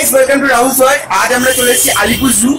Guys, welcome to Rahul's world. আজ আমরা চলে এসেছি আলিপুর জু।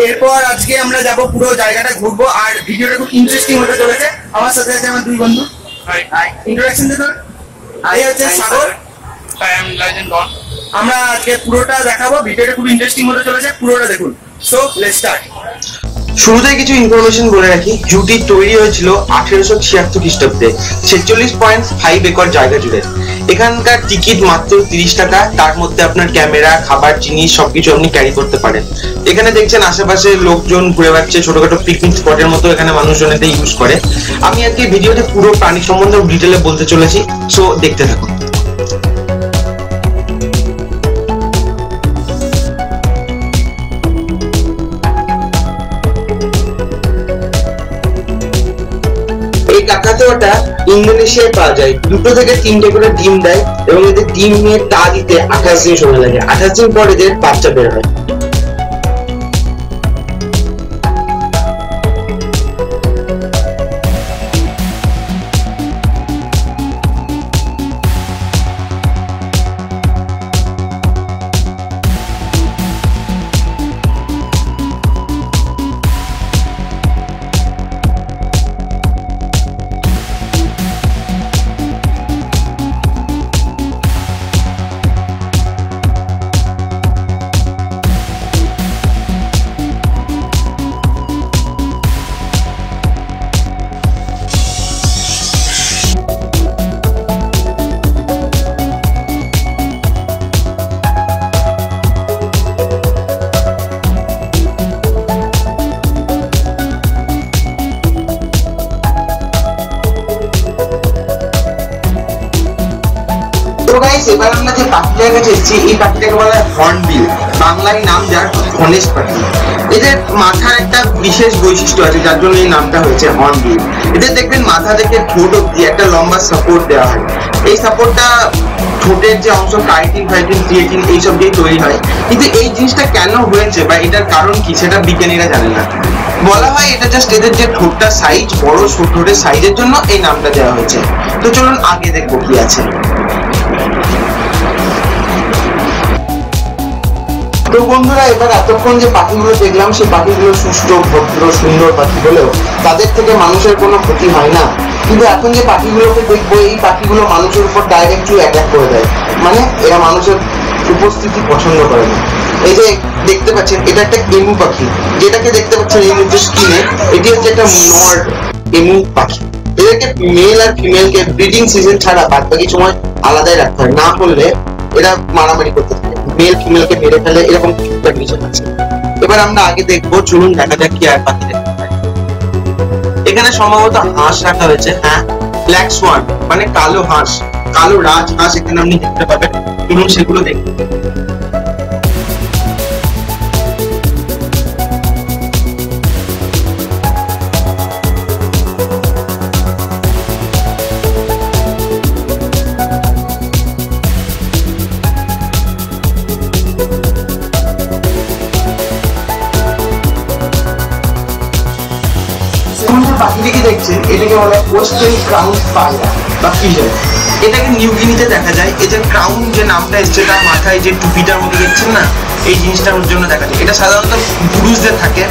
এরপর আজকে আমরা যাব পুরো জায়গাটা ঘুরবো, আর ভিডিওটা খুব ইন্টারেস্টিং হতে চলেছে। আমার সাথে আছে আমার দুই বন্ধু। হাই হাই, ইন্ট্রোডাকশন দে তোর। এই হচ্ছে সাগর। হাই, আই এম লেজেন্ড ডন। আমরা আজকে পুরোটা দেখাবো, ভিডিওটা খুব ইন্টারেস্টিং হতে চলেছে, পুরোটা দেখুন। So let's start. শুরুতে কিছু ইনফরমেশন বলে রাখি। জুটি তৈরি হয়েছিল 1876 খ্রিস্টাব্দে 46.5 একর জায়গা জুড়ে। এখানকার টিকিট মাত্র 30 টাকা। তার মধ্যে আপনার ক্যামেরা, খাবার, জিনিস সবকিছু আপনি ক্যারি করতে পারেন। এখানে দেখছেন আশেপাশে লোকজন ঘুরে বেড়াচ্ছে, ছোটখাটো পিকনিক স্পটের মতো এখানে মানুষজন এটা ইউজ করে। আমি আজকে ভিডিওতে পুরো প্রাণী সম্বন্ধে ডিটেলে বলতে চলেছি, সো দেখতে থাকুন। এই কাকাতুয়াটা ইন্দোনেশিয়ায় পাওয়া যায়। 2 থেকে 3টে করে ডিম দেয় এবং এদের ডিম নিয়ে তা দিতে 28 দিন সময় লাগে। 28 দিন পর এদের বাচ্চা বের হয়। এবার আমরা যে পাখিটার কাছে এসেছি, এই পাখিটাকে বলা হয় হর্নবিল, বাংলায় নাম যার ধনেশ পাখি। এদের মাথার একটা বিশেষ বৈশিষ্ট্য আছে যার জন্য এই নামটা হয়েছে হর্নবিল। এদের দেখবেন মাথা থেকে ঠোঁট অব্দি একটা লম্বা সাপোর্ট দেওয়া হয়। এই সাপোর্টটা ঠোঁটের যে অংশ কাইটিন, ক্রিয়েটিন এইসব দিয়ে তৈরি হয়। কিন্তু এই জিনিসটা কেন হয়েছে বা এটার কারণ কি সেটা বিজ্ঞানীরা জানে না। বলা হয় এটা জাস্ট এদের যে ঠোঁটটা সাইজ বড়, ঠোঁটের সাইজের জন্য এই নামটা দেওয়া হয়েছে। তো চলুন আগে দেখবো কি আছে। তো বন্ধুরা, এবার এতক্ষণ যে পাখিগুলো দেখলাম সেই পাখিগুলো সুস্থ, ভদ্র, সুন্দর পাখি বলেও তাদের থেকে মানুষের কোনো ক্ষতি হয় না। কিন্তু এখন যে পাখিগুলোকে দেখবো, এই পাখিগুলো মানুষের উপর ডাইরেক্টলি অ্যাটাক করে দেয়। মানে এরা মানুষের উপস্থিতি পছন্দ করে না। এই যে দেখতে পাচ্ছেন, এটা একটা এমু পাখি, যেটাকে দেখতে পাচ্ছেন এই মুহূর্তে স্ক্রিনে, এটি হচ্ছে একটা নর্ড এমু পাখি। এদেরকে মেল আর ফিমেলকে ব্রিডিং সিজন ছাড়া বাদ বাকি সময় আলাদাই রাখতে হয়, না করলে এরা মারামারি করতে থাকে, মেল ফিমেলকে মেরে ফেলে, এরকম কন্ডিশন আছে। এবার আমরা আগে দেখবো, চলুন দেখা যাক কি আর পাখি দেখতে পাই। এখানে সম্ভবত হাঁস রাখা হয়েছে। হ্যাঁ, ব্ল্যাক সোয়ান মানে কালো হাঁস, কালো রাজ হাঁস এখানে আপনি দেখতে পাবেন। চলুন সেগুলো দেখতে। পাখিটিকে দেখছেন, এটাকে বলা হয় কোস্টাল ক্রাউন পায়রা বা পিজন। এটাকে নিউ গিনিতে দেখা যায়। এই যে ক্রাউন যে নামটা এসছে, তার মাথায় যে টুপিটার মধ্যে দেখছেন না, এই জিনিসটার জন্য দেখা যায়। এটা সাধারণত পুরুষদের থাকে,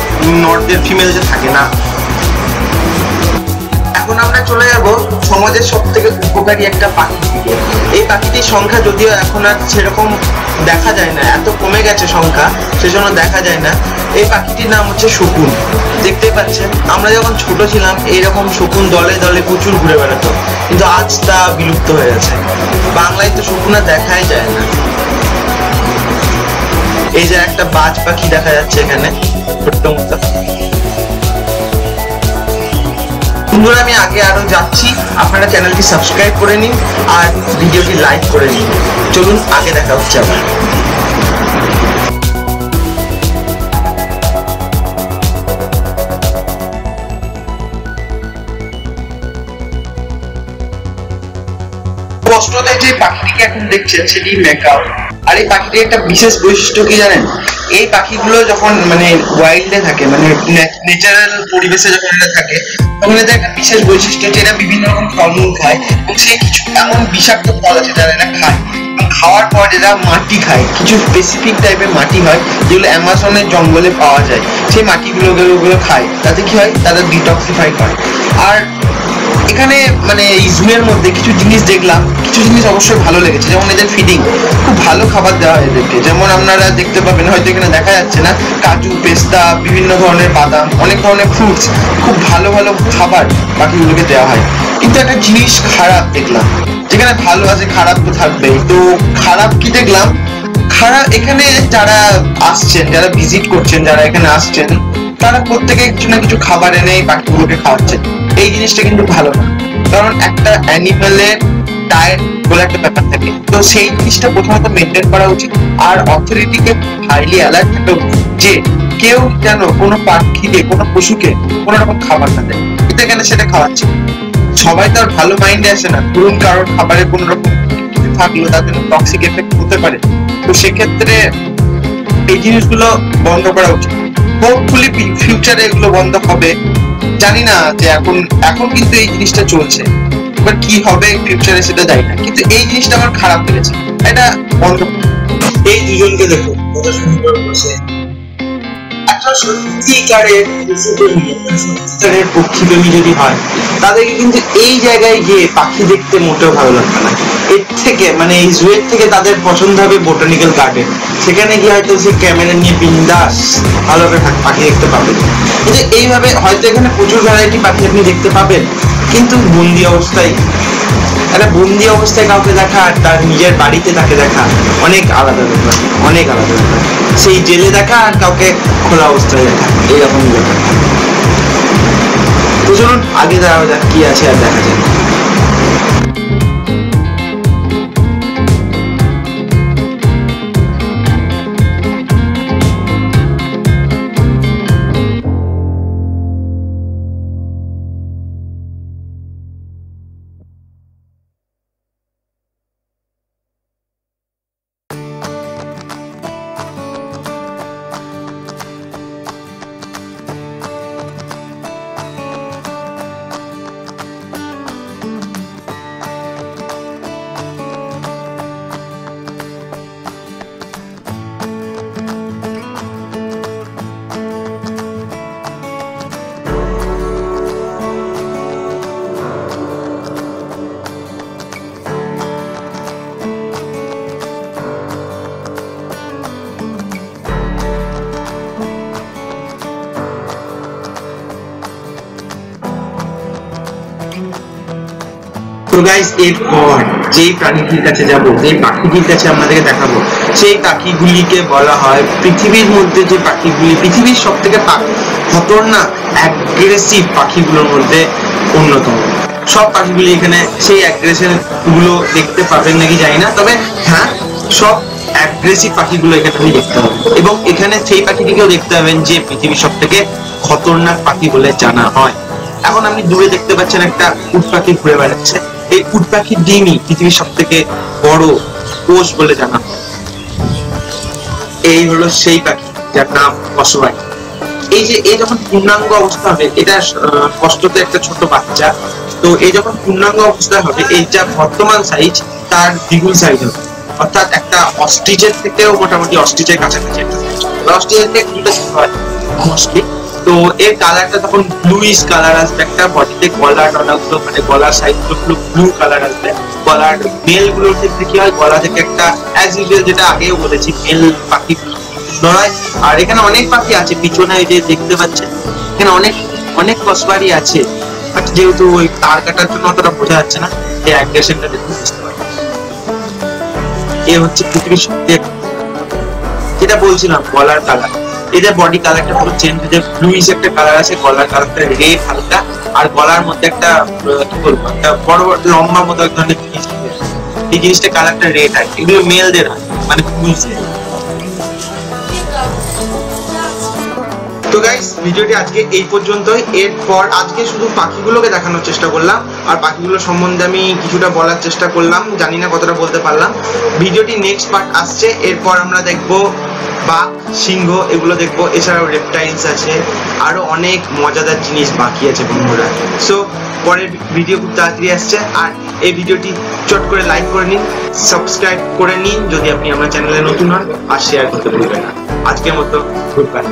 নর্থদের ফিমেলদের থাকে না। এখন আমরা চলে যাব সমাজের সব থেকে উপকারী একটা পাখি দিকে। এই পাখিটির সংখ্যা যদিও এখন আর সেরকম দেখা যায় না, এত কমে গেছে সংখ্যা, সেজন্য দেখা যায় না। এই পাখিটির নাম হচ্ছে শকুন। দেখতেই পাচ্ছেন, আমরা যখন ছোট ছিলাম এইরকম শকুন দলে দলে প্রচুর ঘুরে বেড়াতো, কিন্তু আজ তা বিলুপ্ত হয়ে গেছে। বাংলায় তো শকুন আর দেখাই যায় না। এই যে একটা বাজ পাখি দেখা যাচ্ছে এখানে, ছোট্ট মতো। বন্ধুরা, আমি আগে আরো যাচ্ছি, আপনারা চ্যানেলটি সাবস্ক্রাইব করে নিন আর ভিডিওটি লাইক করে নিন। চলুন আগে দেখা হচ্ছে আবার। স্পষ্টতই যে পাখিটিকে এখন দেখছেন সেটি ম্যাকাও। আর এই পাখিটির একটা বিশেষ বৈশিষ্ট্য কি জানেন? এই পাখিগুলো যখন মানে ওয়াইল্ডে থাকে, মানে ন্যাচারাল পরিবেশে যখন এরা থাকে, তখন এদের একটা বিশেষ বৈশিষ্ট্য হচ্ছে এরা বিভিন্ন রকম ফলমূল খায় এবং সেই কিছু এমন বিষাক্ত ফল আছে যারা এরা খায়, খাওয়ার পর এরা মাটি খায়, কিছু স্পেসিফিক টাইপের মাটি হয় যেগুলো অ্যামাজনের জঙ্গলে পাওয়া যায়, সেই মাটিগুলো খায়। তাতে কি হয়, তারা ডিটক্সিফাই করে। আর এখানে মানে এই জুয়ের মধ্যে কিছু জিনিস দেখলাম, কিছু জিনিস অবশ্যই ভালো লেগেছে। যেমন এদের ফিডিং, খুব ভালো খাবার দেওয়া হয় এদেরকে। যেমন আপনারা দেখতে পাবেন, হয়তো এখানে দেখা যাচ্ছে না, কাজু, পেস্তা, বিভিন্ন ধরনের বাদাম, অনেক ধরনের ফ্রুটস, খুব ভালো ভালো খাবার পাখিগুলোকে দেওয়া হয়। কিন্তু একটা জিনিস খারাপ দেখলাম, যেখানে ভালো আছে খারাপ তো থাকবেই। তো খারাপ কি দেখলাম, খারাপ এখানে যারা আসছেন, যারা ভিজিট করছেন, যারা এখানে আসছেন, তারা প্রত্যেকে কিছু না কিছু খাবার এনে এই পাখিগুলোকে খাওয়াচ্ছেন। এই জিনিসটা কিন্তু ভালো না, কারণ একটা অ্যানিমেলের ডায়েট বলে একটা ব্যাপার থাকে। তো সেই জিনিসটা প্রথমত মেনটেন করা উচিত। আর অথরিটিকে হাইলি অ্যালার্ট থাকা উচিত যে কেউ যেন কোনো পাখিকে, কোনো পশুকে কোনো রকম খাবার না দেয়। কিন্তু এখানে সেটা খাওয়াচ্ছে। সবাই তো আর ভালো মাইন্ডে আসে না, ধরুন কারোর খাবারে কোনো রকম থাকলো, তাদের টক্সিক এফেক্ট হতে পারে। তো সেক্ষেত্রে এই জিনিসগুলো বন্ধ করা উচিত। হোপফুলি ফিউচারে এগুলো বন্ধ হবে, জানি না যে এখন কিন্তু এই জিনিসটা চলছে, এবার কি হবে ফিউচারে সেটা জানি না। কিন্তু এই জিনিসটা আমার খারাপ লেগেছে, এটা বন্ধ। এই দুজনকে দেখো কত সুন্দর বসে, একটা সত্যিকারের সত্যিকারের পক্ষীপ্রেমী যদি হয়, তাদেরকে কিন্তু এই জায়গায় গিয়ে পাখি দেখতে মোটেও ভালো লাগবে না। এর থেকে মানে এই জুয়ের থেকে তাদের পছন্দ হবে বোটানিক্যাল গার্ডেন। সেখানে গিয়ে হয়তো সে ক্যামেরা নিয়ে বিন্দাস ভালোভাবে পাখি দেখতে পাবেন। কিন্তু এইভাবে হয়তো এখানে প্রচুর ভ্যারাইটি পাখি আপনি দেখতে পাবেন, কিন্তু বন্দি অবস্থায়, একটা বন্দি অবস্থায় কাউকে দেখা আর তার নিজের বাড়িতে তাকে দেখা অনেক আলাদা ব্যাপার, অনেক আলাদা ব্যাপার। সেই জেলে দেখা আর কাউকে খোলা অবস্থায় দেখা, এইরকম ব্যাপার। তো চলুন আগে যাওয়া যাক, কি আছে আর দেখা যায়। তো গাইস, এরপর যেই প্রাণীটির কাছে যাব, যেই পাখিটির কাছে আপনাদেরকে দেখাবো, সেই পাখিগুলিকে বলা হয় পৃথিবীর মধ্যে যে পাখিগুলি, পৃথিবীর সব থেকে খতরনাক অ্যাগ্রেসিভ পাখিগুলোর মধ্যে অন্যতম। সব পাখিগুলি এখানে সেই অ্যাগ্রেশন গুলো দেখতে পাবেন নাকি জানি না, তবে হ্যাঁ, সব অ্যাগ্রেসিভ পাখিগুলো এখানে আপনি দেখতে পাবেন। এবং এখানে সেই পাখিটিকেও দেখতে পাবেন যে পৃথিবীর সব থেকে খতরনাক পাখি বলে জানা হয়। এখন আপনি দূরে দেখতে পাচ্ছেন একটা উট পাখি ঘুরে বেড়াচ্ছে। এই উট পাখির ডিমই পৃথিবীর সব থেকে বড় কোষ বলে জানা হয়। এই হলো সেই পাখি যার নাম কসবাই। এই যে এ যখন পূর্ণাঙ্গ অবস্থা হবে, এটা স্পষ্টত একটা ছোট বাচ্চা। তো এই যখন পূর্ণাঙ্গ অবস্থা হবে, এই যা বর্তমান সাইজ তার দ্বিগুণ সাইজ হবে, অর্থাৎ একটা অস্ট্রিচের থেকেও মোটামুটি অস্ট্রিচের কাছাকাছি একটা সাইজ। অস্ট্রিচের থেকে একটু বেশি হয় মোস্টলি। তো এর কালারটা তখন ব্লুইশ কালার আসবে, একটা বডিতে গলা টলাগুলো মানে গলার সাইড গুলো ব্লু কালার আসবে। গলার মেল গুলোর ক্ষেত্রে কি হয়, গলা থেকে একটা অ্যাজ ইউজুয়াল, যেটা আগেও বলেছি, মেল পাখি নয়। আর এখানে অনেক পাখি আছে, পিছনে যে দেখতে পাচ্ছেন এখানে অনেক অনেক কসবারি আছে, বাট যেহেতু ওই তার কাটার জন্য অতটা বোঝা যাচ্ছে না, এই অ্যাগ্রেশনটা দেখতে বুঝতে পারছি। এ হচ্ছে পৃথিবীর সবথেকে, যেটা বলছিলাম, গলার কালার, এদের বডি কালারটা পুরো চেঞ্জ হয়ে যায়, ব্লুইশ একটা কালার আছে, গলার কালারটা রেড হালকা, আর গলার মধ্যে একটা কি বলবো, একটা বড় বড় লম্বা মতো এক ধরনের জিনিস, এই জিনিসটা কালারটা রেড হয়। এগুলো মেলদের হয়, মানে পুরুষদের। তো গাইস, ভিডিওটি আজকে এই পর্যন্তই। এরপর আজকে শুধু পাখিগুলোকে দেখানোর চেষ্টা করলাম, আর পাখিগুলো সম্বন্ধে আমি কিছুটা বলার চেষ্টা করলাম, জানি না কতটা বলতে পারলাম। ভিডিওটি নেক্সট পার্ট আসছে, এরপর আমরা দেখবো বাঘ, সিংহ এগুলো দেখবো। এছাড়াও রেপটাইলস আছে, আরো অনেক মজাদার জিনিস বাকি আছে বন্ধুরা। সো পরের ভিডিও খুব তাড়াতাড়ি আসছে, আর এই ভিডিওটি চট করে লাইক করে নিন, সাবস্ক্রাইব করে নিন যদি আপনি আমার চ্যানেলে নতুন হন, আর শেয়ার করতে ভুলবেন না। আজকের মতো গুড বাই।